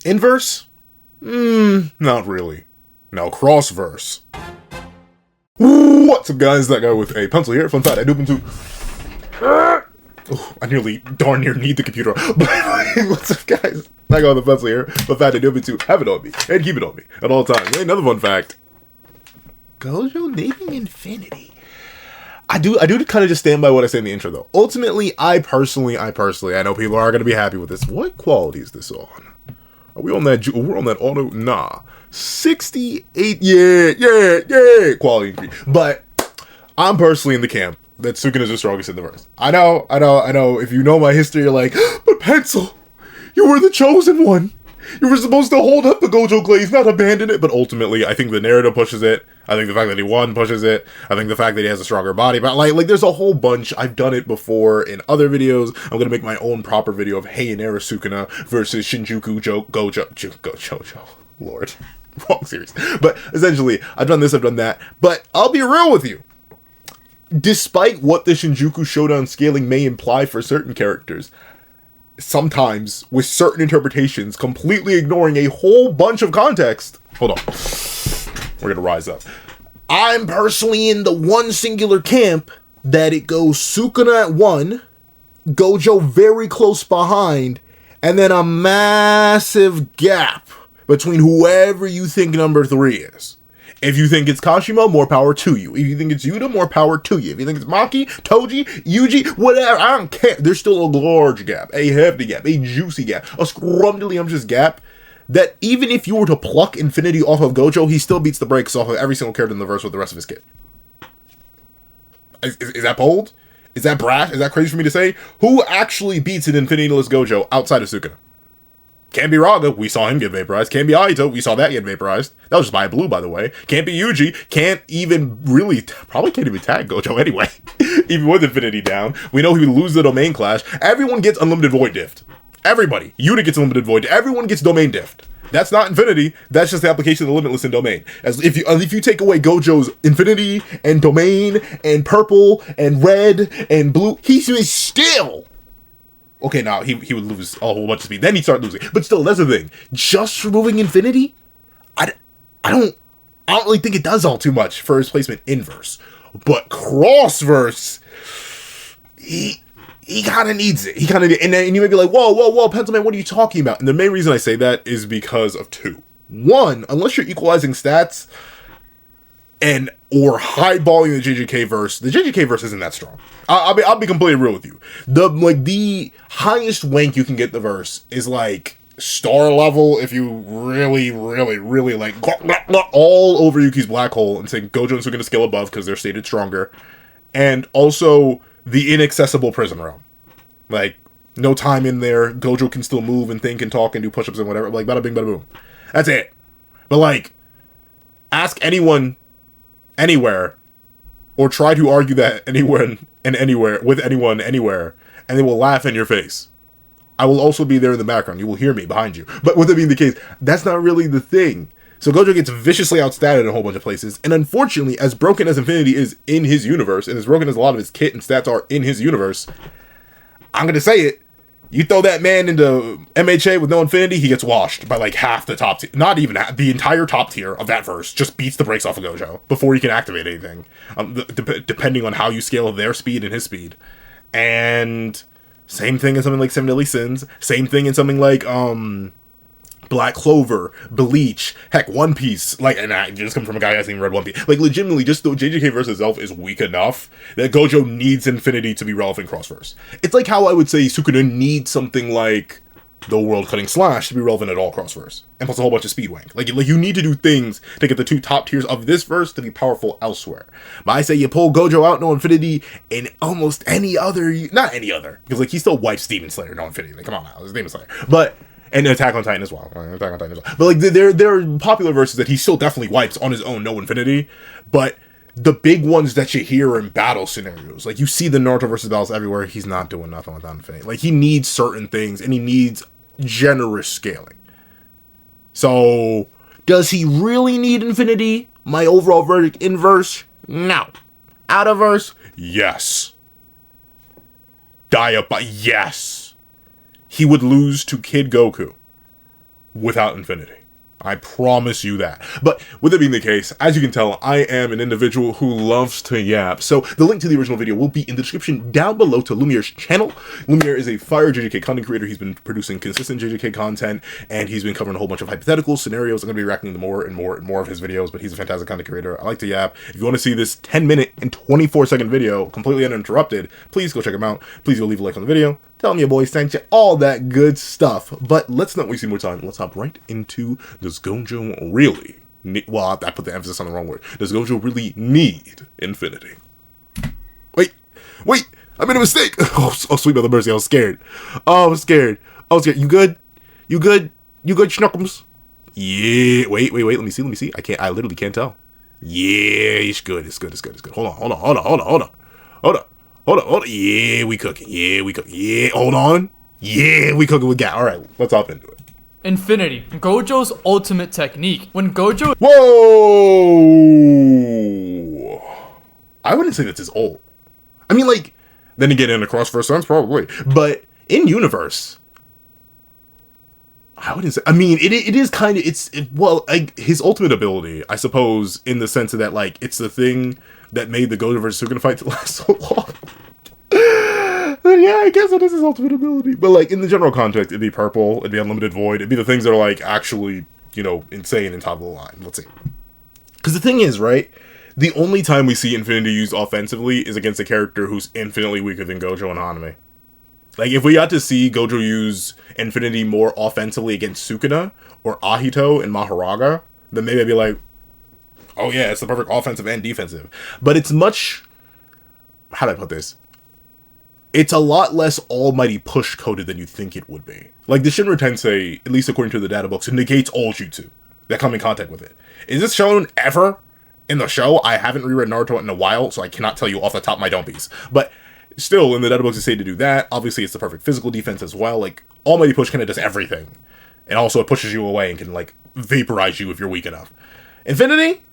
Inverse? Not really. Now cross-verse. What's up, guys? That guy with a pencil here. Fun fact, I do into... Oh, I nearly darn near need the computer. But what's up, guys? That guy with a pencil here. Fun fact, I do into have it on me and keep it on me at all times. Another fun fact. Gojo naming Infinity. I do kind of just stand by what I say in the intro, though. Ultimately, I personally, I know people are going to be happy with this. What quality is this on? Are we on that? We're on that auto? Nah. 68, yeah, quality increase. But I'm personally in the camp that Sukuna is the strongest in the verse. I know. If you know my history, you're like, but Pencil, you were the chosen one. You were supposed to hold up the Gojo glaze, not abandon it. But ultimately, I think the narrative pushes it. I think the fact that he won pushes it. I think the fact that he has a stronger body. But like there's a whole bunch. I've done it before in other videos. I'm going to make my own proper video of Heian-era Sukuna versus Shinjuku Gojo. Lord. Wrong series. But essentially, I've done this, I've done that. But I'll be real with you. Despite what the Shinjuku Showdown scaling may imply for certain characters, sometimes, with certain interpretations, completely ignoring a whole bunch of context. Hold on. We're gonna rise up. I'm personally in the one singular camp that it goes Sukuna at 1, Gojo very close behind, and then a massive gap between whoever you think number 3 is. If you think it's Kashima, more power to you. If you think it's Yuta, more power to you. If you think it's Maki, Toji, Yuji, whatever, I don't care. There's still a large gap, a hefty gap, a juicy gap, a scrumdiddlyumptious gap that even if you were to pluck Infinity off of Gojo, he still beats the brakes off of every single character in the verse with the rest of his kit. Is that bold? Is that brash? Is that crazy for me to say? Who actually beats an Infinity-less Gojo outside of Sukuna? Can't be Raga, we saw him get vaporized. Can't be Aito, we saw that get vaporized. That was just by a blue, by the way. Can't be Yuji, can't even really, probably can't even tag Gojo anyway. Even with Infinity down. We know he would lose the domain clash. Everyone gets unlimited void diff. Everybody. Yuta gets unlimited void. Everyone gets domain diff. That's not Infinity, that's just the application of the limitless in domain. As if you take away Gojo's Infinity and domain and purple and red and blue, he's still... Okay, now he would lose a whole bunch of speed. Then he'd start losing. But still, that's the thing. Just removing Infinity, I don't really think it does all too much for his placement inverse. But cross-verse, he kind of needs it. He kind of, and you may be like, whoa, Pencil Man, what are you talking about? And the main reason I say that is because of 2. 1, unless you're equalizing stats or highballing the JJK verse isn't that strong. I'll be completely real with you. The highest wank you can get the verse is like star level if you really like all over Yuki's black hole and say Gojo and Sukuna scale above because they're stated stronger, and also the inaccessible prison realm. Like no time in there, Gojo can still move and think and talk and do push-ups and whatever. Like bada bing bada boom. That's it. But like, ask anyone anywhere, or try to argue that anywhere, with anyone, anywhere, and they will laugh in your face. I will also be there in the background. You will hear me behind you. But with it being the case, that's not really the thing. So Gojo gets viciously outstatted in a whole bunch of places, and unfortunately, as broken as Infinity is in his universe, and as broken as a lot of his kit and stats are in his universe, I'm gonna say it, you throw that man into MHA with no Infinity, he gets washed by like half the top tier. Not even half, the entire top tier of that verse just beats the brakes off of Gojo before he can activate anything. Depending on how you scale their speed and his speed. And same thing in something like Seven Deadly Sins. Same thing in something like Black Clover, Bleach, heck, One Piece. Like, and I just come from a guy who hasn't even read One Piece. Like, legitimately, just the JJK verse itself is weak enough that Gojo needs Infinity to be relevant cross-verse. It's like how I would say Sukuna needs something like the World-Cutting Slash to be relevant at all cross-verse. And plus a whole bunch of speed wank. Like, you need to do things to get the 2 top tiers of this verse to be powerful elsewhere. But I say you pull Gojo out, no Infinity, in almost any other... Not any other. Because, like, he still wipes Demon Slayer, no Infinity. Like, come on now, it's Demon Slayer. But... And Attack on Titan as well. But like there are popular verses that he still definitely wipes on his own, no Infinity. But the big ones that you hear are in battle scenarios, like you see the Naruto versus battles everywhere, he's not doing nothing without Infinity. Like he needs certain things and he needs generous scaling. So does he really need Infinity? My overall verdict, inverse, no. Out of verse, yes. Yes. He would lose to Kid Goku without Infinity. I promise you that. But with it being the case, as you can tell, I am an individual who loves to yap. So the link to the original video will be in the description down below to Lumiere's channel. Lumiere is a fire JJK content creator. He's been producing consistent JJK content, and he's been covering a whole bunch of hypothetical scenarios. I'm going to be reacting to more and more of his videos, but he's a fantastic content creator. I like to yap. If you want to see this 10-minute and 24-second video completely uninterrupted, please go check him out. Please go leave a like on the video. Tell me your boys thank you, all that good stuff. But let's not waste any more time. Let's hop right into, does Gojo really need, well, I put the emphasis on the wrong word. Does Gojo really need Infinity? Wait, I made a mistake. Oh, sweet mother mercy, I was scared. Oh, I was scared. You good? You good, Schnuckums? Yeah, wait, let me see. I literally can't tell. Yeah, it's good. Hold on. Yeah, we cooking. Yeah, hold on. Yeah, we cooking with gas. All right, let's hop into it. Infinity, Gojo's ultimate technique. When Gojo... Whoa! I wouldn't say that's his ult. I mean, like, then again, in a cross-verse sense, probably. But in universe, I wouldn't say... I mean, it is kind of... Well, like, his ultimate ability, I suppose, in the sense of that, like, it's the thing that made the Gojo versus Sukuna fight to last so long. Then yeah, I guess that is his ultimate ability. But like in the general context, it'd be purple, it'd be unlimited void, it'd be the things that are like actually, you know, insane and top of the line. Let's see. Because the thing is, right, the only time we see Infinity used offensively is against a character who's infinitely weaker than Gojo and Hanami. Like if we got to see Gojo use Infinity more offensively against Sukuna or Ahito and Maharaga, then maybe I'd be like, oh yeah, it's the perfect offensive and defensive. But it's much, how do I put this? It's a lot less almighty push coded than you think it would be. Like the Shinra Tensei, at least according to the data books, it negates all jutsu that come in contact with it. Is this shown ever in the show? I haven't reread Naruto in a while, so I cannot tell you off the top of my dumpies. But still, in the data books, they say to do that. Obviously, it's the perfect physical defense as well. Like almighty push kind of does everything. And also it pushes you away and can like vaporize you if you're weak enough. Infinity?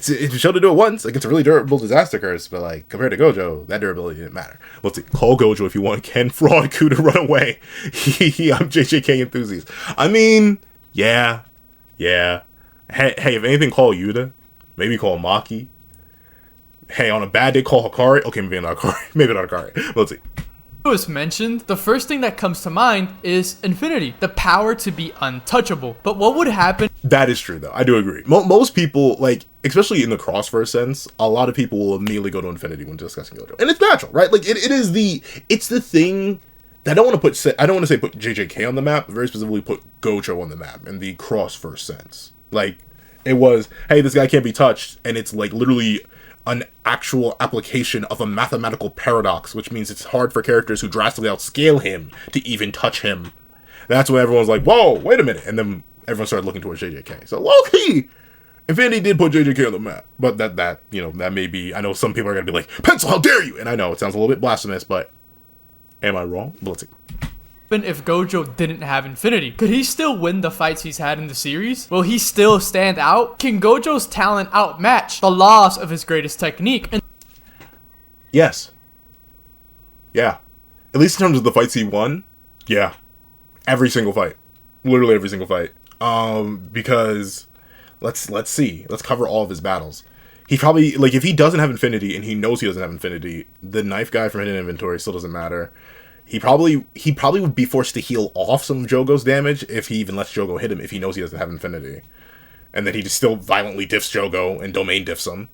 It's shown to do it once. Like, it's a really durable disaster curse, but, like, compared to Gojo, that durability didn't matter. Let's see. Call Gojo if you want Ken Fraud Coup to run away. I'm JJK enthusiast. I mean, yeah. Hey, if anything, call Yuta. Maybe call Maki. Hey, on a bad day, call Hikari. Okay, maybe not Hikari. Maybe not Hikari. Let's see. Was mentioned, the first thing that comes to mind is Infinity, the power to be untouchable. But what would happen? That is true, though. I do agree. Most people, like, especially in the cross-verse sense, a lot of people will immediately go to Infinity when discussing Gojo, and it's natural, right? Like, it's the thing that I don't want to say put JJK on the map, but very specifically put Gojo on the map in the cross-verse sense. Like, it was, hey, this guy can't be touched, and it's like literally an actual application of a mathematical paradox, which means it's hard for characters who drastically outscale him to even touch him. That's when everyone's like, whoa, wait a minute. And then everyone started looking towards JJK. So low-key, Infinity did put JJK on the map. But that may be, I know some people are going to be like, Pencil, how dare you? And I know it sounds a little bit blasphemous, but am I wrong? Let's see. If Gojo didn't have Infinity, could he still win the fights he's had in the series? Will he still stand out? Can Gojo's talent outmatch the loss of his greatest technique? Yes. Yeah. At least in terms of the fights he won, yeah. Every single fight. Literally every single fight. Because let's see. Let's cover all of his battles. He probably, like, if he doesn't have Infinity and he knows he doesn't have Infinity, the knife guy from Hidden Inventory still doesn't matter. He probably would be forced to heal off some of Jogo's damage if he even lets Jogo hit him if he knows he doesn't have Infinity. And then he just still violently diffs Jogo and domain diffs him.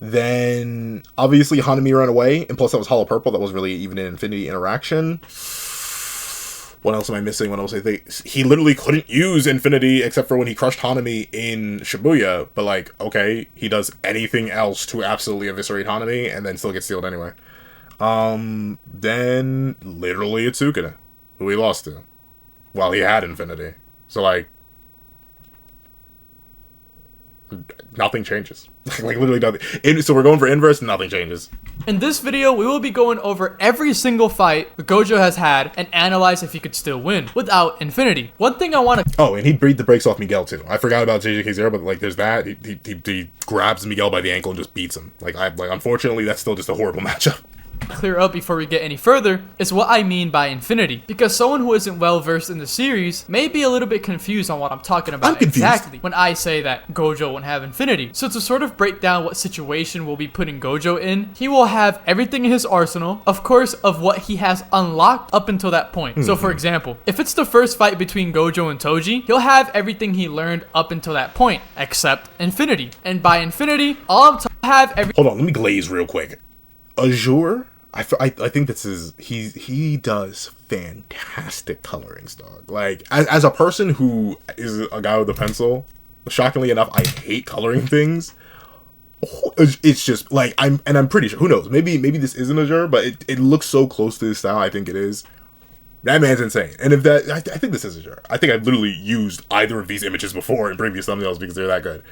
Then, obviously, Hanami ran away, and plus that was Hollow Purple, that wasn't really even an Infinity interaction. What else am I missing? What else I think? He literally couldn't use Infinity except for when he crushed Hanami in Shibuya, but like, okay, he does anything else to absolutely eviscerate Hanami, and then still gets sealed anyway. Then literally it's Sukuna, who he lost to, while he had Infinity. So like, nothing changes. Like literally nothing. So we're going for inverse, nothing changes. In this video, we will be going over every single fight Gojo has had and analyze if he could still win without Infinity. One thing I want to... Oh, and he breathed the brakes off Miguel too. I forgot about JJK Zero, but like there's that. He grabs Miguel by the ankle and just beats him. Like unfortunately, that's still just a horrible matchup. clear up before we get any further is what I mean by infinity, because someone who isn't well versed in the series may be a little bit confused on what I'm talking about exactly when I say that Gojo won't have infinity. So to sort of break down what situation we'll be putting Gojo in, he will have everything in his arsenal, of course, of what he has unlocked up until that point. So for example, if it's the first fight between Gojo and Toji, he'll have everything he learned up until that point, except infinity. And by infinity, all I'm have every— Hold on, let me glaze real quick. Azure, I think this is, he does fantastic colorings, dog. Like, as a person who is a guy with a pencil, shockingly enough, I hate coloring things. It's just like, I'm pretty sure, who knows, maybe this isn't Azure, but it looks so close to his style. I think it is. That man's insane. And if that, I think this is Azure. I think I've literally used either of these images before in previous thumbnails because they're that good.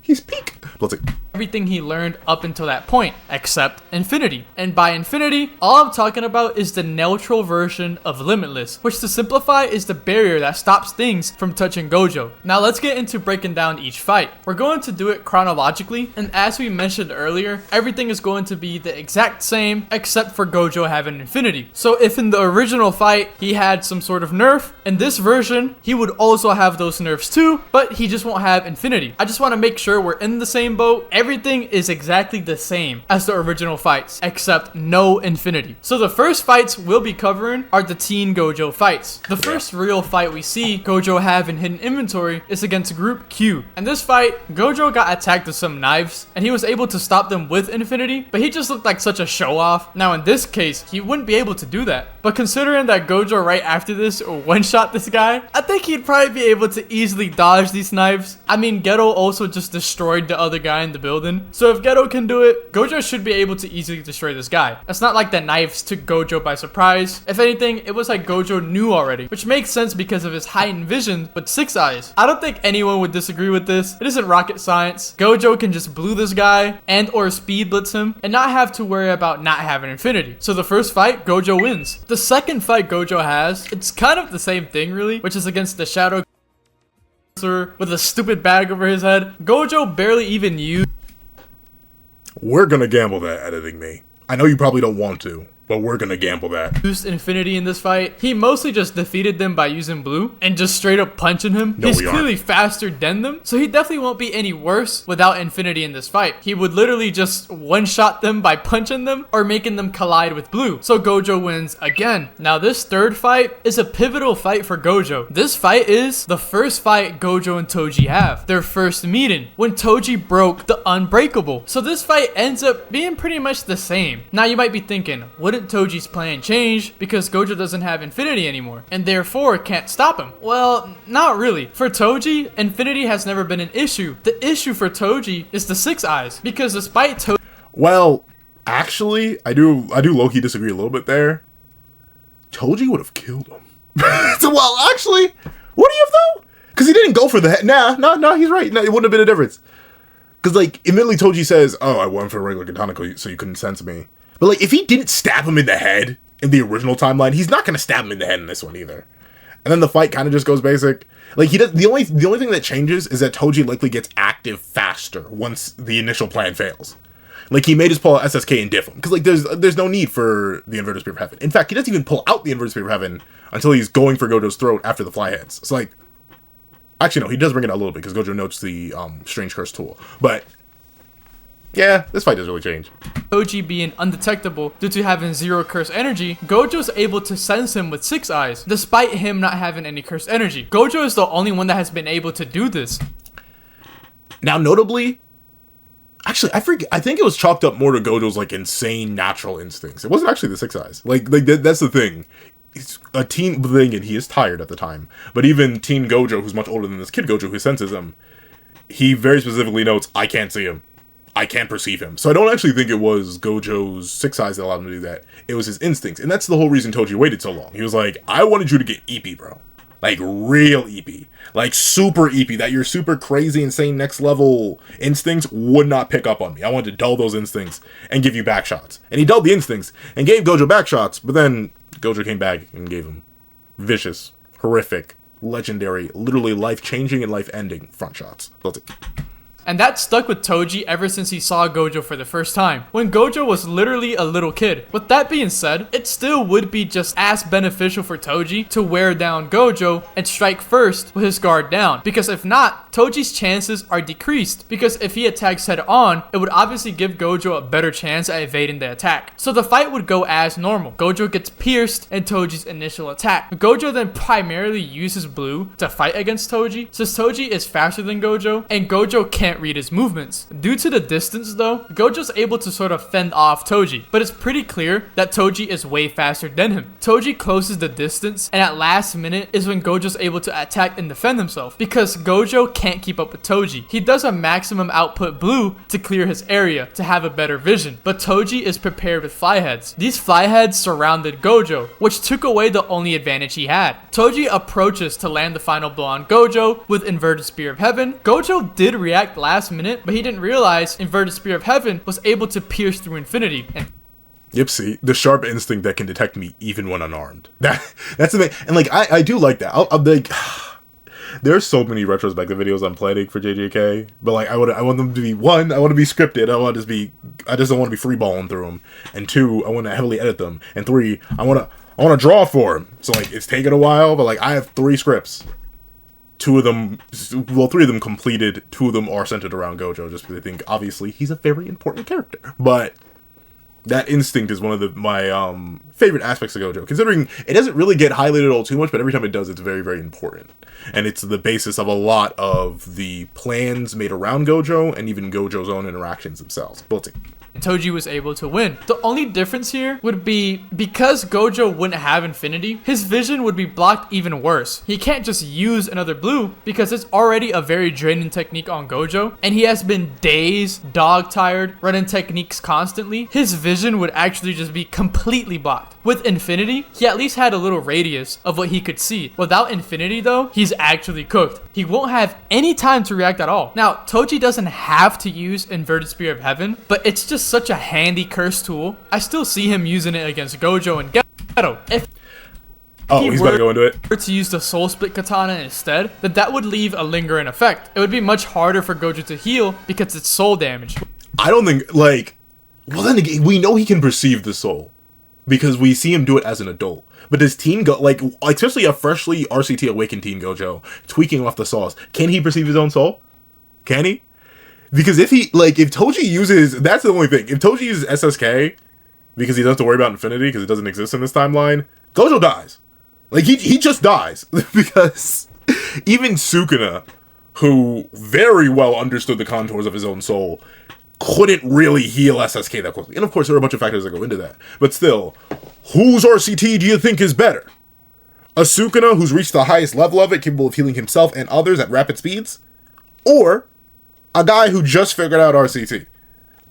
He's peak. Let's see. Everything he learned up until that point, except infinity. And by infinity, all I'm talking about is the neutral version of limitless, which to simplify is the barrier that stops things from touching Gojo. Now let's get into breaking down each fight. We're going to do it chronologically, and as we mentioned earlier, everything is going to be the exact same except for Gojo having infinity. So if in the original fight he had some sort of nerf, in this version he would also have those nerfs too, but he just won't have infinity. I just want to make sure we're in the same boat. Everything is exactly the same as the original fights, except no infinity. So the first fights we'll be covering are the Teen Gojo fights. The first real fight we see Gojo have in hidden inventory is against Group Q. In this fight, Gojo got attacked with some knives, and he was able to stop them with infinity, but he just looked like such a show-off. Now in this case, he wouldn't be able to do that. But considering that Gojo right after this one-shot this guy, I think he'd probably be able to easily dodge these knives. I mean, Geto also just destroyed the other guy in the building. So if Geto can do it, Gojo should be able to easily destroy this guy. It's not like the knives took Gojo by surprise. If anything, it was like Gojo knew already, which makes sense because of his heightened vision with 6 eyes. I don't think anyone would disagree with this. It isn't rocket science. Gojo can just blue this guy and or speed blitz him and not have to worry about not having infinity. So the first fight, Gojo wins. The second fight Gojo has, it's kind of the same thing really, which is against the Shadow with a stupid bag over his head. Gojo barely even used— We're gonna gamble that, editing me. I know you probably don't want to, but we're gonna gamble that. Used infinity in this fight. He mostly just defeated them by using blue and just straight up punching him. No, he's clearly faster than them, so he definitely won't be any worse without infinity in this fight. He would literally just one-shot them by punching them or making them collide with blue. So Gojo wins again. Now this third fight is a pivotal fight for Gojo. This fight is the first fight Gojo and Toji have. Their first meeting, when Toji broke the unbreakable. So this fight ends up being pretty much the same. Now you might be thinking, wouldn't Toji's plan change because Gojo doesn't have infinity anymore and therefore can't stop him? Well, not really. For Toji, infinity has never been an issue. The issue for Toji is the 6 eyes, because despite Toji— Well, actually, I do low-key disagree a little bit there. Toji would have killed him. So, well, actually, would he have though? Because he didn't go for the head. Nah, he's right. No, it wouldn't have been a difference. Because, like, immediately Toji says, oh, I went for a regular katana so you couldn't sense me. But, like, if he didn't stab him in the head in the original timeline, he's not going to stab him in the head in this one either. And then the fight kind of just goes basic. Like, he does, the only thing that changes is that Toji likely gets active faster once the initial plan fails. Like, he may just pull out SSK and diff him. Because, like, there's no need for the Inverted Spear of Heaven. In fact, he doesn't even pull out the Inverted Spear of Heaven until he's going for Gojo's throat after the fly hits. It's like... Actually, no, he does bring it out a little bit because Gojo notes the Strange Curse tool. But... yeah, this fight doesn't really change. Toji being undetectable due to having 0 curse energy, Gojo's able to sense him with 6 eyes, despite him not having any curse energy. Gojo is the only one that has been able to do this. Now, notably, actually, I think it was chalked up more to Gojo's, like, insane natural instincts. It wasn't actually the 6 eyes. Like that's the thing. He's a teen thing, and he is tired at the time. But even teen Gojo, who's much older than this kid Gojo, who senses him, he very specifically notes, I can't see him. I can't perceive him. So I don't actually think it was Gojo's 6 eyes that allowed him to do that. It was his instincts. And that's the whole reason Toji waited so long. He was like, I wanted you to get EP, bro. Like, real EP. Like, super EP. That your super crazy, insane, next level instincts would not pick up on me. I wanted to dull those instincts and give you back shots. And he dulled the instincts and gave Gojo back shots. But then Gojo came back and gave him vicious, horrific, legendary, literally life-changing and life-ending front shots. That's it. And that stuck with Toji ever since he saw Gojo for the first time, when Gojo was literally a little kid. With that being said, it still would be just as beneficial for Toji to wear down Gojo and strike first with his guard down, because if not, Toji's chances are decreased, because if he attacks head on, it would obviously give Gojo a better chance at evading the attack. So the fight would go as normal. Gojo gets pierced in Toji's initial attack. Gojo then primarily uses blue to fight against Toji, since Toji is faster than Gojo, and Gojo can't read his movements. Due to the distance though, Gojo's able to sort of fend off Toji, but it's pretty clear that Toji is way faster than him. Toji closes the distance, and at last minute is when Gojo's able to attack and defend himself, because Gojo can't keep up with Toji. He does a maximum output blue to clear his area to have a better vision, but Toji is prepared with fly heads. These fly heads surrounded Gojo, which took away the only advantage he had. Toji approaches to land the final blow on Gojo with inverted spear of heaven. Gojo did react last minute, but he didn't realize inverted spear of heaven was able to pierce through infinity. And yep, see, the sharp instinct that can detect me even when unarmed. That's the thing. And like, I do like that. I'm like, there's so many retrospective videos I'm planning for JJK, but like, I want them to be, one, I want to be scripted. I just don't want to be freeballing through them. And two, I want to heavily edit them. And three, I want to draw for them. So like, it's taken a while, but like, I have 3 scripts. 2 of them, well, 3 of them completed. 2 of them are centered around Gojo, just because I think obviously he's a very important character. But that instinct is one of my favorite aspects of Gojo, considering it doesn't really get highlighted all too much, but every time it does, it's very, very important. And it's the basis of a lot of the plans made around Gojo, and even Gojo's own interactions themselves. We'll see. Toji was able to win. The only difference here would be because Gojo wouldn't have infinity, his vision would be blocked even worse. He can't just use another blue because it's already a very draining technique on Gojo, and he has been dazed, dog-tired, running techniques constantly. His vision would actually just be completely blocked. With infinity, he at least had a little radius of what he could see. Without infinity though, he's actually cooked. He won't have any time to react at all. Now, Toji doesn't have to use inverted spear of heaven, but it's just such a handy curse tool. I still see him using it against Gojo and Ghetto. If he's about to go into it. To use the soul split katana instead, then that would leave a lingering effect. It would be much harder for Gojo to heal because it's soul damage. I don't think, like, well then again, we know he can perceive the soul because we see him do it as an adult. But does Teen Go, like especially a freshly RCT awakened Teen Gojo tweaking off the sauce, can he perceive his own soul? Can he? Because if Toji uses, that's the only thing. If Toji uses SSK, because he doesn't have to worry about infinity, because it doesn't exist in this timeline, Gojo dies. Like, he just dies. Because even Sukuna, who very well understood the contours of his own soul, couldn't really heal SSK that quickly. And of course, there are a bunch of factors that go into that. But still, whose RCT do you think is better? A Sukuna who's reached the highest level of it, capable of healing himself and others at rapid speeds? Or a guy who just figured out RCT?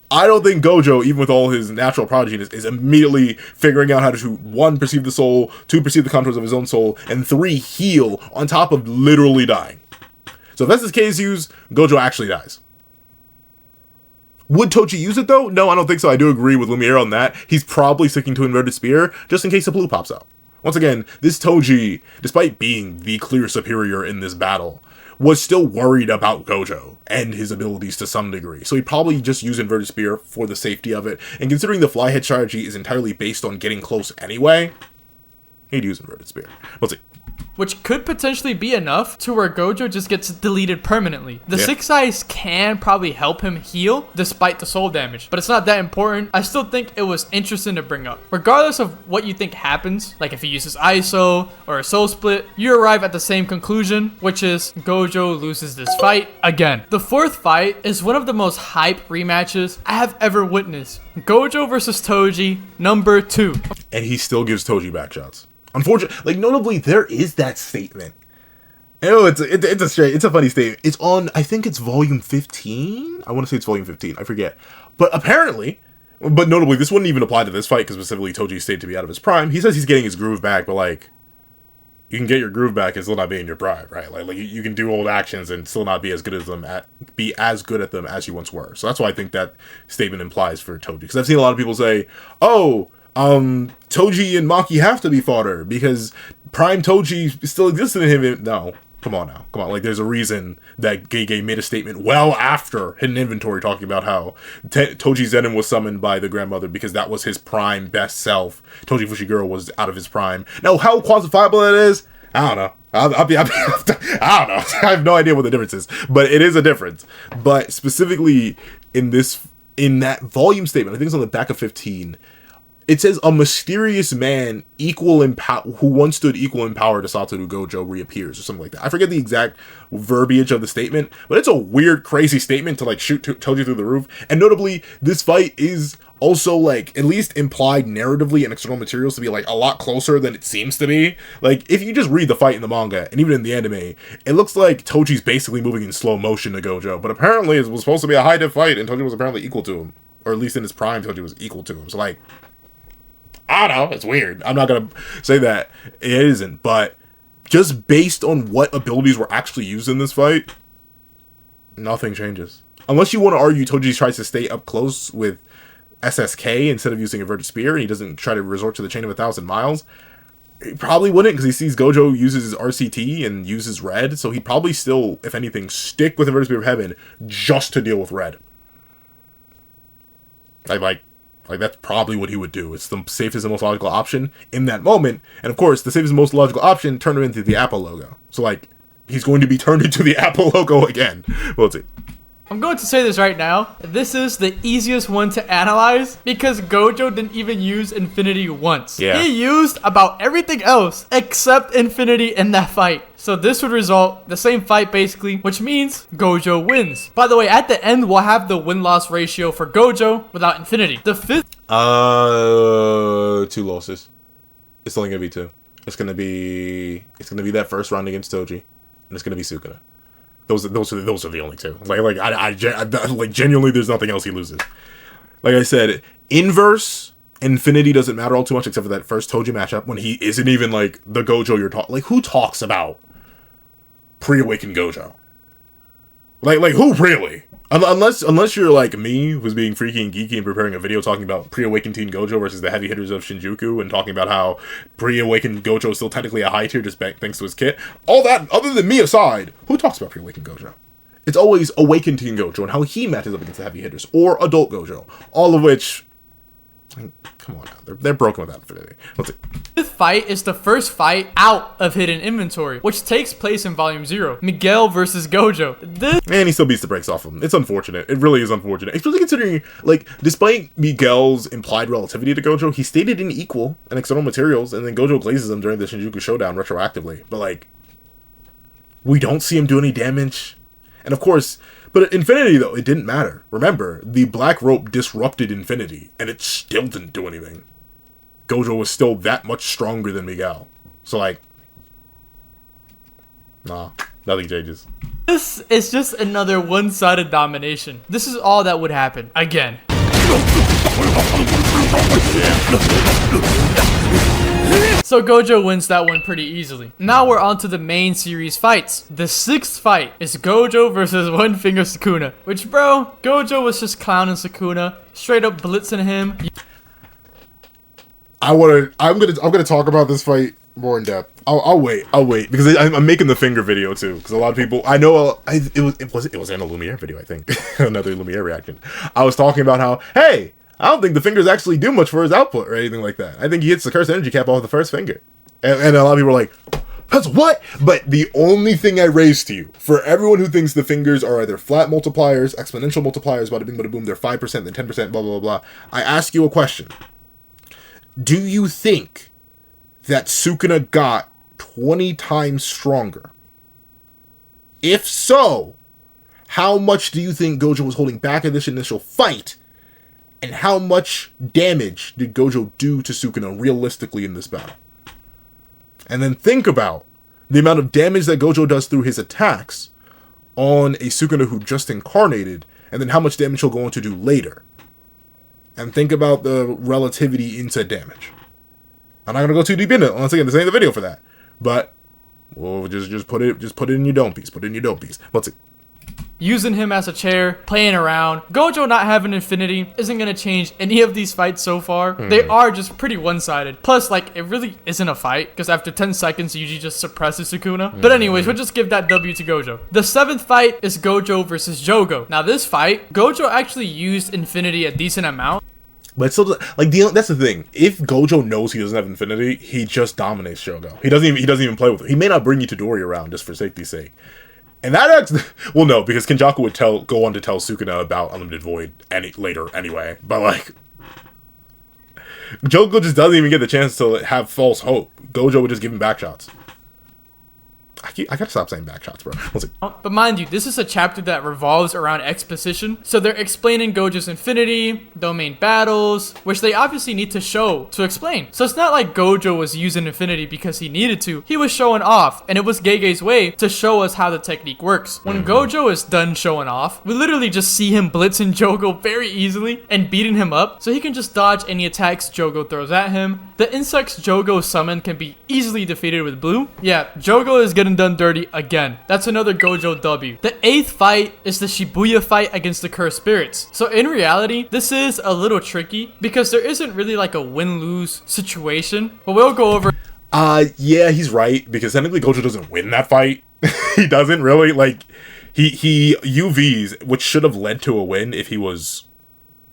I don't think Gojo, even with all his natural prodigy, is immediately figuring out how to, 1, perceive the soul, 2, perceive the contours of his own soul, and 3, heal on top of literally dying. So if SSK is used, Gojo actually dies. Would Toji use it though? No, I don't think so. I do agree with Lumiere on that. He's probably sticking to inverted spear, just in case a blue pops out. Once again, this Toji, despite being the clear superior in this battle, was still worried about Gojo and his abilities to some degree. So he'd probably just use inverted spear for the safety of it. And considering the fly head strategy is entirely based on getting close anyway, he'd use inverted spear. We'll see. Which could potentially be enough to where Gojo just gets deleted permanently. The 6 eyes can probably help him heal despite the soul damage, but it's not that important. I still think it was interesting to bring up. Regardless of what you think happens, like if he uses ISO or a soul split, you arrive at the same conclusion, which is Gojo loses this fight again. The 4th fight is one of the most hype rematches I have ever witnessed. Gojo versus Toji, number 2. And he still gives Toji back shots. Unfortunately, like, notably, there is that statement. You know, it's a funny statement. It's on, I think it's volume 15? I want to say it's volume 15. I forget. But apparently, but notably, this wouldn't even apply to this fight, because specifically Toji stayed to be out of his prime. He says he's getting his groove back, but, like, you can get your groove back and still not be in your prime, right? Like you can do old actions and still not be as good as them at them as you once were. So that's what I think that statement implies for Toji. Because I've seen a lot of people say, oh, Toji and Maki have to be fodder because Prime Toji still exists in him. No, Come on now. Come on. Like, there's a reason that Gege made a statement well after Hidden Inventory talking about how Toji Zenin was summoned by the grandmother because that was his prime best self. Togi Fushiguro was out of his prime. Now, how quantifiable that is, I don't know. I don't know. I have no idea what the difference is, but it is a difference. But specifically in that volume statement, I think it's on the back of 15, it says a mysterious man equal in who once stood equal in power to Satoru Gojo reappears or something like that. I forget the exact verbiage of the statement, but it's a weird, crazy statement to like shoot Toji through the roof. And notably, this fight is also like at least implied narratively in external materials to be like a lot closer than it seems to be. Like if you just read the fight in the manga and even in the anime, it looks like Toji's basically moving in slow motion to Gojo, but apparently it was supposed to be a high diff fight and Toji was apparently equal to him, or at least in his prime Toji was equal to him. So like, I don't know, it's weird. I'm not gonna say that it isn't, but just based on what abilities were actually used in this fight, nothing changes. Unless you want to argue Toji tries to stay up close with SSK instead of using Inverted Spear, and he doesn't try to resort to the Chain of 1,000 Miles. He probably wouldn't, because he sees Gojo uses his RCT and uses Red, so he'd probably still, if anything, stick with Inverted Spear of Heaven just to deal with Red. Like that's probably what he would do. It's the safest and most logical option in that moment. And of course, the safest and most logical option turned him into the Apple logo. So like, he's going to be turned into the Apple logo again. We'll see. I'm going to say this right now. This is the easiest one to analyze because Gojo didn't even use Infinity once. Yeah. He used about everything else except Infinity in that fight. So this would result the same fight basically, which means Gojo wins. By the way, at the end, we'll have the win-loss ratio for Gojo without Infinity. The fifth... 2 losses. It's only going to be 2. It's going to be that first round against Toji, and it's going to be Sukuna. Those are the only 2. Like genuinely, there's nothing else he loses. Like I said, inverse Infinity doesn't matter all too much except for that first Toji matchup when he isn't even like the Gojo you're talking. Like who talks about pre-awakened Gojo? Like who really? Unless you're like me, who's being freaky and geeky and preparing a video talking about pre-awakened Teen Gojo versus the heavy hitters of Shinjuku and talking about how pre-awakened Gojo is still technically a high tier just thanks to his kit. All that, other than me aside, who talks about pre-awakened Gojo? It's always awakened Teen Gojo and how he matches up against the heavy hitters, or adult Gojo. All of which, come on now, they're broken with that Infinity. Let's see. This fight is the first fight out of Hidden Inventory, which takes place in Volume 0. Miguel versus Gojo. And he still beats the brakes off him. It's unfortunate. It really is unfortunate. Especially considering, like, despite Miguel's implied relativity to Gojo, he stated in equal and external materials, and then Gojo glazes him during the Shinjuku Showdown retroactively. But, like, we don't see him do any damage. And, of course, but Infinity, though, it didn't matter. Remember, the Black Rope disrupted Infinity, and it still didn't do anything. Gojo was still that much stronger than Miguel. So, like, nah, nothing changes. This is just another one-sided domination. This is all that would happen. Again. So Gojo wins that one pretty easily. Now we're on to the main series fights. The 6th fight is Gojo versus One Finger Sukuna. Which, bro, Gojo was just clowning Sukuna, straight up blitzing him. I'm gonna talk about this fight more in depth. I'll wait because I'm making the finger video too. Because a lot of people I know it was in a Lumiere video, I think. Another Lumiere reaction. I was talking about how, hey, I don't think the fingers actually do much for his output or anything like that. I think he hits the cursed energy cap off the first finger, and a lot of people are like, that's what? But the only thing I raised to you, for everyone who thinks the fingers are either flat multipliers, exponential multipliers, bada bing bada boom, they're 5%, then 10%, blah blah blah. I ask you a question. Do you think that Sukuna got 20 times stronger? If so, how much do you think Gojo was holding back in this initial fight? And how much damage did Gojo do to Sukuna realistically in this battle? And then think about the amount of damage that Gojo does through his attacks on a Sukuna who just incarnated, and then how much damage he'll go on to do later. And think about the relativity into damage. I'm not gonna go too deep into it. Once again, this ain't the video for that. But we'll just put it in your dome piece. Put it in your dome piece. Let's see. using him as a chair, playing around. Gojo not having infinity isn't gonna change any of these fights so far. They are just pretty one-sided. Plus, like, it really isn't a fight, because after 10 seconds, Yuji just suppresses Sukuna. But anyways, we'll just give that W to Gojo. The 7th fight is Gojo versus Jogo. Now, this fight, Gojo actually used infinity a decent amount. But still, like, that's the thing. If Gojo knows he doesn't have infinity, he just dominates Jogo. He doesn't even play with it. He may not bring Itadori around just for safety's sake. And that actually, well, no, because Kenjaku would go on to tell Sukuna about Unlimited Void later anyway. But like, Jogo just doesn't even get the chance to have false hope. Gojo would just give him back shots. I gotta stop saying back shots, bro. But mind you, this is a chapter that revolves around exposition. So they're explaining Gojo's infinity, domain battles, which they obviously need to show to explain. So it's not like Gojo was using infinity because he needed to. He was showing off, and it was Gege's way to show us how the technique works. When Gojo is done showing off, we literally just see him blitzing Jogo very easily and beating him up, so he can just dodge any attacks Jogo throws at him. The insects Jogo summon can be easily defeated with blue. Yeah, Jogo is getting done dirty again. That's another Gojo W. The 8th fight is the Shibuya fight against the cursed spirits. So in reality, this is a little tricky because there isn't really like a win-lose situation, but we'll go over. Yeah, he's right, because technically Gojo doesn't win that fight. He doesn't really, like, he UVs, which should have led to a win if he was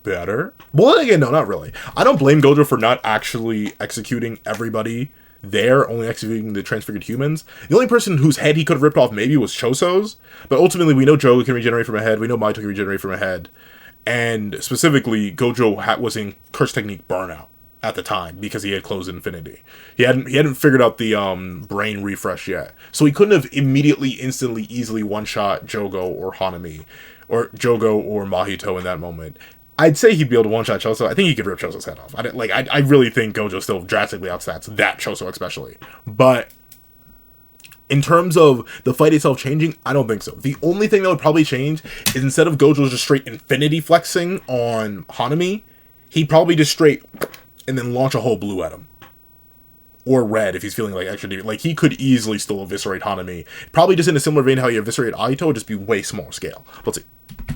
better. Well, again, no, not really. I don't blame Gojo for not actually executing everybody there, only executing the transfigured humans. The only person whose head he could have ripped off maybe was Choso's, but ultimately we know Jogo can regenerate from a head, we know Maito can regenerate from a head, and specifically Gojo was in curse technique burnout at the time because he had closed infinity. He hadn't figured out the brain refresh yet, so he couldn't have immediately, instantly, easily one-shot Jogo or Hanami, or Jogo or Mahito in that moment. I'd say he'd be able to one-shot Choso. I think he could rip Choso's head off. I really think Gojo still drastically outstats that Choso especially. But in terms of the fight itself changing, I don't think so. The only thing that would probably change is instead of Gojo just straight infinity flexing on Hanami, he'd probably just straight and then launch a whole blue at him. Or red if he's feeling like extra deep. Like, he could easily still eviscerate Hanami. Probably just in a similar vein how he eviscerated Aito, just be way smaller scale. Let's see.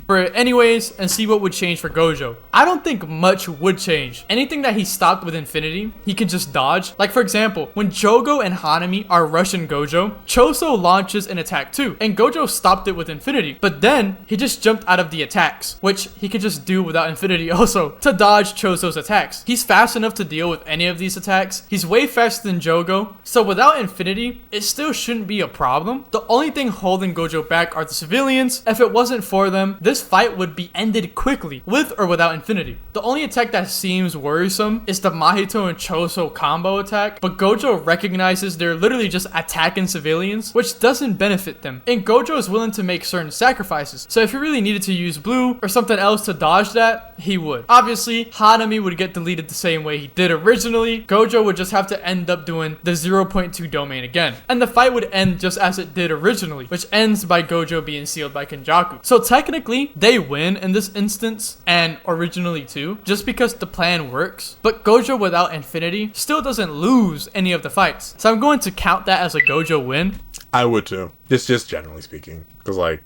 For it anyways, and see what would change for Gojo. I don't think much would change. Anything that he stopped with infinity, he can just dodge. Like, for example, when Jogo and Hanami are rushing Gojo, Choso launches an attack too, and Gojo stopped it with infinity. But then, he just jumped out of the attacks, which he could just do without infinity also, to dodge Choso's attacks. He's fast enough to deal with any of these attacks. He's way faster than Jogo, so without infinity, it still shouldn't be a problem. The only thing holding Gojo back are the civilians. If it wasn't for them, this fight would be ended quickly, with or without infinity. The only attack that seems worrisome is the Mahito and Choso combo attack, but Gojo recognizes they're literally just attacking civilians, which doesn't benefit them, and Gojo is willing to make certain sacrifices. So if he really needed to use blue or something else to dodge that, he would. Obviously, Hanami would get deleted the same way he did originally. Gojo would just have to end up doing the 0.2 domain again, and the fight would end just as it did originally, which ends by Gojo being sealed by Kenjaku. So technically, they win in this instance, and originally too, just because the plan works, but Gojo without infinity still doesn't lose any of the fights. So I'm going to count that as a Gojo win. I would too. Just generally speaking, because like,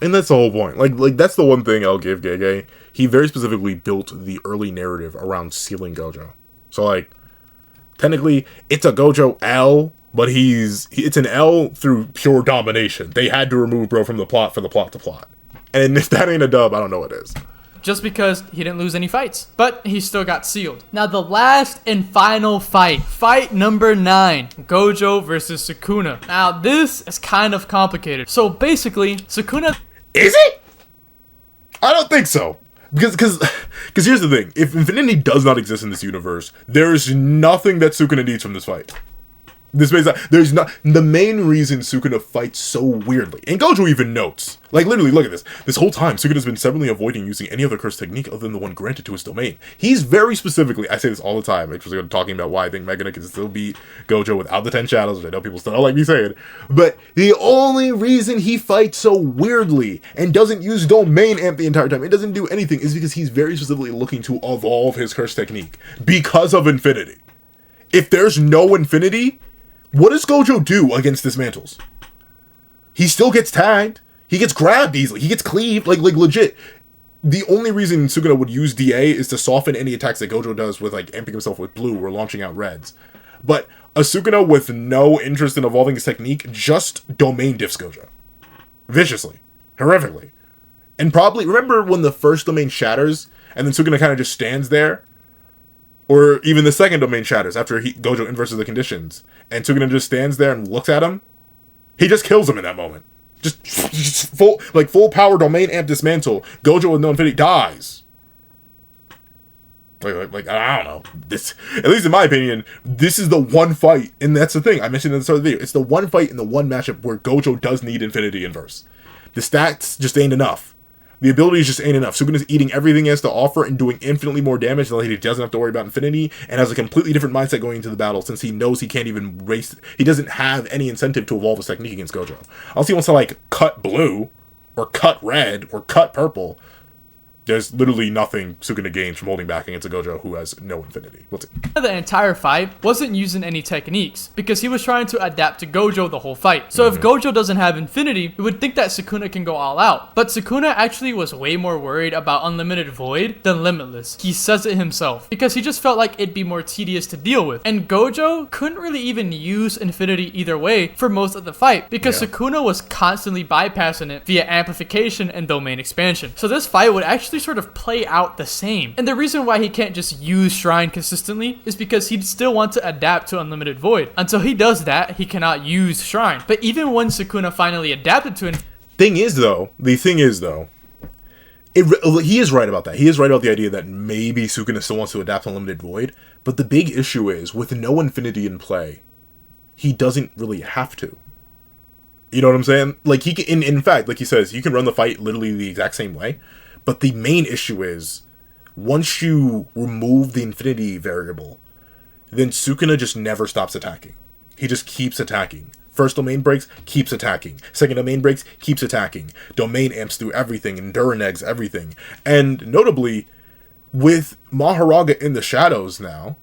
and that's the whole point. Like that's the one thing I'll give Gege. He very specifically built the early narrative around sealing Gojo. So like, technically, it's a Gojo L, but it's an L through pure domination. They had to remove bro from the plot for the plot to plot. And if that ain't a dub, I don't know what is. Just because he didn't lose any fights, but he still got sealed. Now the last and final fight number 9, Gojo versus Sukuna. Now this is kind of complicated. So basically, Sukuna... Is it? I don't think so. Because here's the thing. If infinity does not exist in this universe, there is nothing that Sukuna needs from this fight. There's not the main reason Sukuna fights so weirdly, and Gojo even notes, like literally look at this. This whole time Sukuna's been severally avoiding using any other curse technique other than the one granted to his domain. He's very specifically, I say this all the time, actually talking about why I think Manga can still beat Gojo without the 10 shadows, which I know people still don't like me saying, but the only reason he fights so weirdly and doesn't use domain amp the entire time, it doesn't do anything, is because he's very specifically looking to evolve his curse technique because of infinity. If there's no infinity, what does Gojo do against dismantles? He still gets tagged. He gets grabbed easily. He gets cleaved, like legit. The only reason Sukuna would use DA is to soften any attacks that Gojo does with, like, amping himself with blue or launching out reds. But a Sukuna with no interest in evolving his technique just domain diffs Gojo. Viciously. Horrifically. And probably, remember when the first domain shatters, and then Sukuna kind of just stands there? Or even the second domain shatters after Gojo inverses the conditions, and Sukuna just stands there and looks at him? He just kills him in that moment. Just full power domain amp dismantle. Gojo with no infinity dies. Like I don't know. This, at least in my opinion, this is the one fight, and that's the thing I mentioned in the start of the video. It's the one fight in the one matchup where Gojo does need infinity inverse. The stats just ain't enough. The abilities just ain't enough. Sukuna's eating everything he has to offer and doing infinitely more damage so that he doesn't have to worry about infinity, and has a completely different mindset going into the battle since he knows he can't even race. He doesn't have any incentive to evolve his technique against Gojo. Unless he wants to, like, cut blue, or cut red, or cut purple. There's literally nothing Sukuna gains from holding back against a Gojo who has no infinity. We'll see. The entire fight wasn't using any techniques because he was trying to adapt to Gojo the whole fight. So if Gojo doesn't have infinity, we would think that Sukuna can go all out. But Sukuna actually was way more worried about Unlimited Void than Limitless. He says it himself because he just felt like it'd be more tedious to deal with. And Gojo couldn't really even use infinity either way for most of the fight because Sukuna was constantly bypassing it via amplification and domain expansion. So this fight would actually sort of play out the same. And the reason why he can't just use Shrine consistently is because he'd still want to adapt to Unlimited Void. Until he does that, he cannot use Shrine. But even when Sukuna finally adapted to it, the thing is though, he is right about that. He is right about the idea that maybe Sukuna still wants to adapt to Unlimited Void, but the big issue is, with no infinity in play, he doesn't really have to. You know what I'm saying? Like, he can, in fact, like he says, you can run the fight literally the exact same way. But the main issue is, once you remove the infinity variable, then Sukuna just never stops attacking. He just keeps attacking. First domain breaks, keeps attacking. Second domain breaks, keeps attacking. Domain amps through everything, Enduranegs everything. And notably, with Maharaga in the shadows now,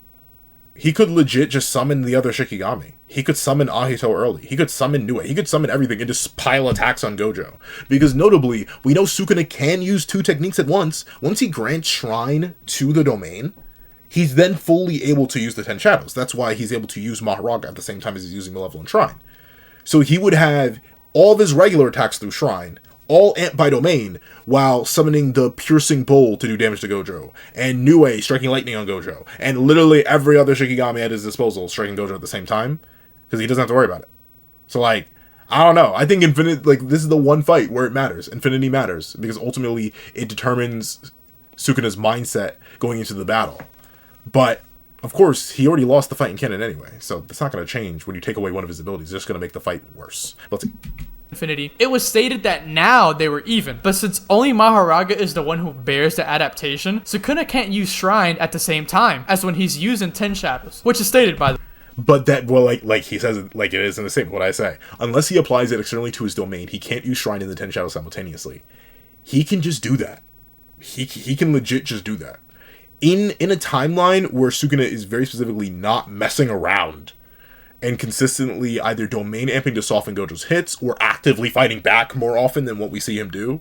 he could legit just summon the other Shikigami. He could summon Ahito early. He could summon Nue. He could summon everything and just pile attacks on Gojo. Because notably, we know Sukuna can use two techniques at once. Once he grants Shrine to the domain, he's then fully able to use the 10 Shadows. That's why he's able to use Maharaga at the same time as he's using Malevolent Shrine. So he would have all of his regular attacks through Shrine, all amp by domain, while summoning the Piercing Bowl to do damage to Gojo, and Nue striking lightning on Gojo, and literally every other Shikigami at his disposal striking Gojo at the same time, because he doesn't have to worry about it. So, like, I don't know. I think this is the one fight where it matters. Infinity matters, because ultimately it determines Sukuna's mindset going into the battle. But, of course, he already lost the fight in canon anyway, so that's not going to change when you take away one of his abilities. It's just going to make the fight worse. Let's see. Infinity. It was stated that now they were even, but since only Maharaga is the one who bears the adaptation, Sukuna can't use Shrine at the same time as when he's using 10 Shadows, which is stated by the... But that, well, like he says it, like it is in the same, what I say. Unless he applies it externally to his domain, he can't use Shrine in the 10 Shadows simultaneously. He can just do that. He can legit just do that. In a timeline where Sukuna is very specifically not messing around and consistently either domain amping to soften Gojo's hits or actively fighting back more often than what we see him do,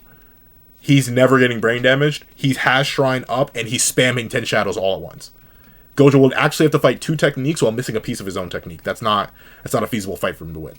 he's never getting brain damaged. He has Shrine up and he's spamming 10 Shadows all at once. Gojo will actually have to fight two techniques while missing a piece of his own technique. That's not a feasible fight for him to win.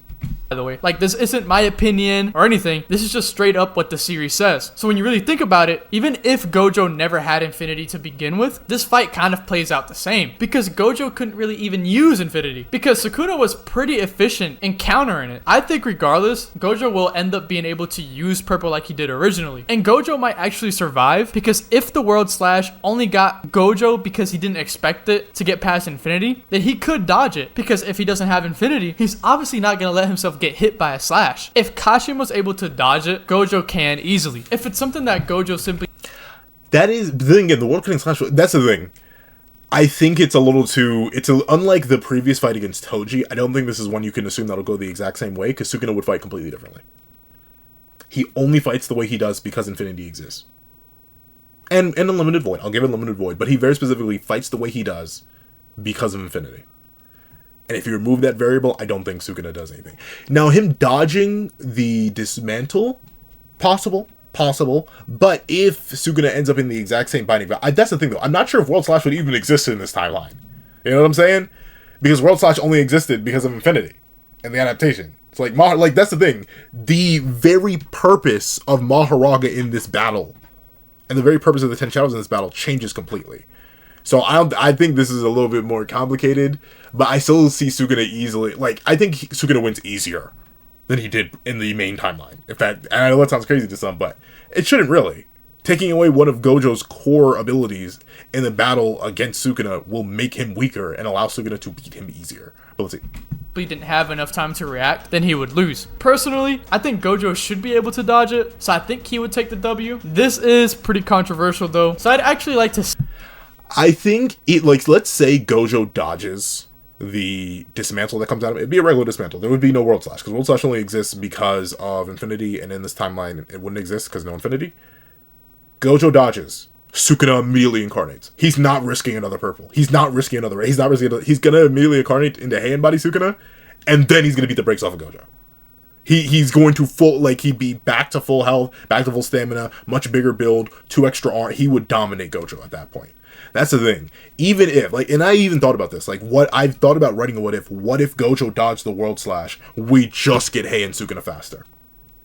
By the way, like, this isn't my opinion or anything. This is just straight up what the series says. So when you really think about it, even if Gojo never had infinity to begin with, this fight kind of plays out the same, because Gojo couldn't really even use infinity because Sukuna was pretty efficient in countering it. I think regardless, Gojo will end up being able to use purple like he did originally, and Gojo might actually survive, because if the World Slash only got Gojo because he didn't expect it to get past infinity, then he could dodge it, because if he doesn't have infinity, he's obviously not going to let himself get hit by a slash. If Kashin was able to dodge it, Gojo can easily. If it's something that Gojo simply... That is, the thing again, the world cutting slash, that's the thing. I think it's a little too, unlike the previous fight against Toji, I don't think this is one you can assume that'll go the exact same way, because Sukuna would fight completely differently. He only fights the way he does because infinity exists. And Unlimited Void, I'll give it Unlimited Void, but he very specifically fights the way he does because of infinity. And if you remove that variable, I don't think Sukuna does anything. Now, him dodging the dismantle Possible. But if Sukuna ends up in the exact same binding battle, that's the thing though. I'm not sure if World Slash would even exist in this timeline. You know what I'm saying? Because World Slash only existed because of Infinity and the adaptation. It's like that's the thing. The very purpose of Maharaga in this battle and the very purpose of the 10 shadows in this battle changes completely. So I think this is a little bit more complicated, but I still see Sukuna easily. Like, I think Sukuna wins easier than he did in the main timeline. And I know that sounds crazy to some, but it shouldn't really. Taking away one of Gojo's core abilities in the battle against Sukuna will make him weaker and allow Sukuna to beat him easier. But let's see. He didn't have enough time to react, then he would lose. Personally, I think Gojo should be able to dodge it, so I think he would take the W. This is pretty controversial though, so I'd actually like to... I think it, like, let's say Gojo dodges the dismantle that comes out of it. It'd be a regular dismantle. There would be no World Slash, because World Slash only exists because of Infinity, and in this timeline, it wouldn't exist because no Infinity. Gojo dodges. Sukuna immediately incarnates. He's not risking another purple. He's not gonna immediately incarnate into hand body Sukuna, and then he's gonna beat the brakes off of Gojo. He's going to he'd be back to full health, back to full stamina, much bigger build, 2 extra arm. He would dominate Gojo at that point. That's the thing. Even if, like, and I even thought about this, like, I've thought about writing a what if Gojo dodged the World Slash, we just get Hei and Sukuna faster.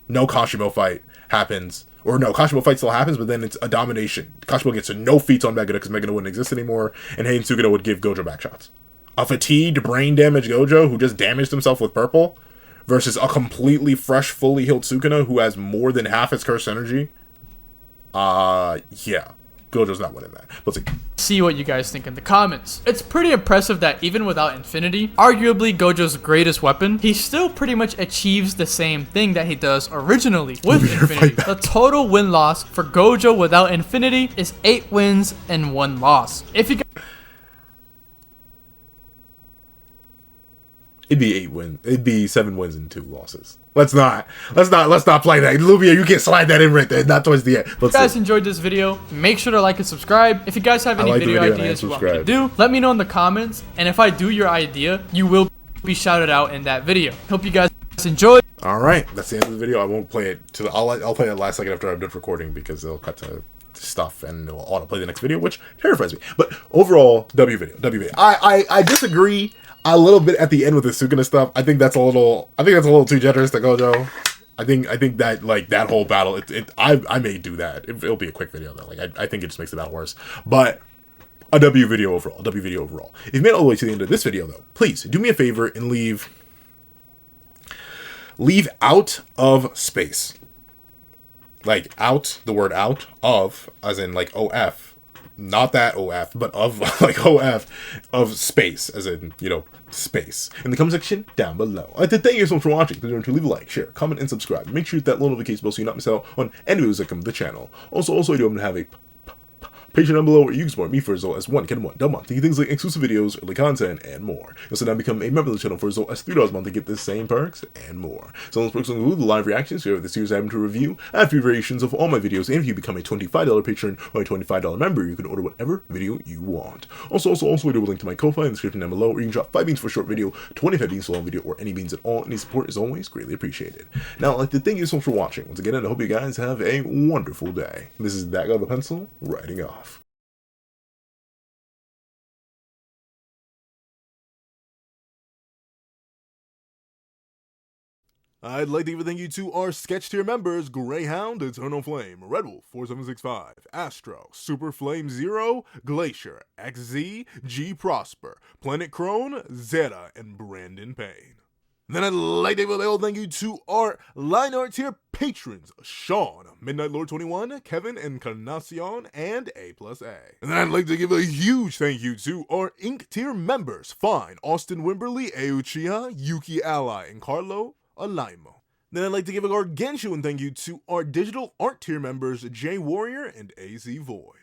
No Kashimo fight happens. Or no, Kashimo fight still happens, but then it's a domination. Kashimo gets no feats on Megano because Megano wouldn't exist anymore, and Hei and Sukuna would give Gojo back shots. A fatigued, brain damaged Gojo who just damaged himself with purple versus a completely fresh, fully healed Sukuna who has more than half his cursed energy. Yeah. Gojo's not winning that. Let's see what you guys think in the comments. It's pretty impressive that even without Infinity, arguably Gojo's greatest weapon, he still pretty much achieves the same thing that he does originally with Infinity. The total win-loss for Gojo without Infinity is 8 wins and 1 loss. If you It'd be 8 wins. It'd be 7 wins and 2 losses. Let's not play that. Lumiere, you can slide that in right there, not towards the end. If you guys enjoyed this video, make sure to like and subscribe. If you guys have any video ideas you want me to do, let me know in the comments. And if I do your idea, you will be shouted out in that video. Hope you guys enjoyed. All right, that's the end of the video. I won't play it to the. I'll play it last second after I'm done recording because it'll cut to stuff and it'll autoplay the next video, which terrifies me. But overall, W video. I disagree a little bit at the end with the Sukuna stuff. I think that's a little too generous to Gojo. I think that, like, that whole battle, I may do that. It'll be a quick video though. Like, I think it just makes the battle worse. But a W video overall. If you made it all the way to the end of this video though, please do me a favor and leave out of space. Like, out, the word out of, as in like OF. Not that OF, but of, like, OF of space, as in, you know, space, in the comment section down below. I'd like to thank you so much for watching. Please remember to leave a like, share, comment, and subscribe. Make sure you hit that little notification bell so you not miss out on any videos that come to the channel. Also, I do want to have a Patreon down below where you can support me for as low as $1 a month to get things like exclusive videos, early content, and more. You'll also now become a member of the channel for as low as $3 a month to get the same perks and more. Some of those perks include the live reactions to the series I happen to review, and free variations of all my videos, and if you become a $25 patron or a $25 member, you can order whatever video you want. Also, I do a link to my Ko-Fi in the description down below, where you can drop 5 beans for a short video, 25 beans for a long video, or any beans at all. Any support is always greatly appreciated. Now, I'd like to thank you so much for watching. Once again, and I hope you guys have a wonderful day. This is that guy with the pencil, writing off. I'd like to give a thank you to our sketch tier members: Greyhound, Eternal Flame, Red Wolf 4765, Astro, Super Flame Zero, Glacier, XZ, G Prosper, Planet Crone, Zeta, and Brandon Payne. Then I'd like to give a thank you to our line art tier patrons: Sean, Midnight Lord 21, Kevin, Encarnacion, and A+A. And then I'd like to give a huge thank you to our ink tier members: Fine, Austin Wimberly, Euchiha, Yuki Ally, and Carlo Alaimo. Then I'd like to give a gargantuan thank you to our digital art tier members: J Warrior and AZ Void.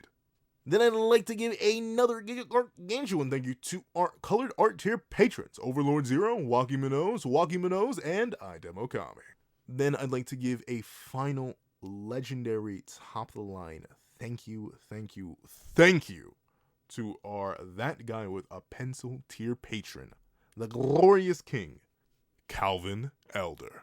Then I'd like to give another gargantuan thank you to our colored art tier patrons: Overlord Zero, Waki Minoz, and Idem Okami. Then I'd like to give a final legendary top of the line thank you to our That Guy with a Pencil tier patron, the glorious king, Calvin Elder.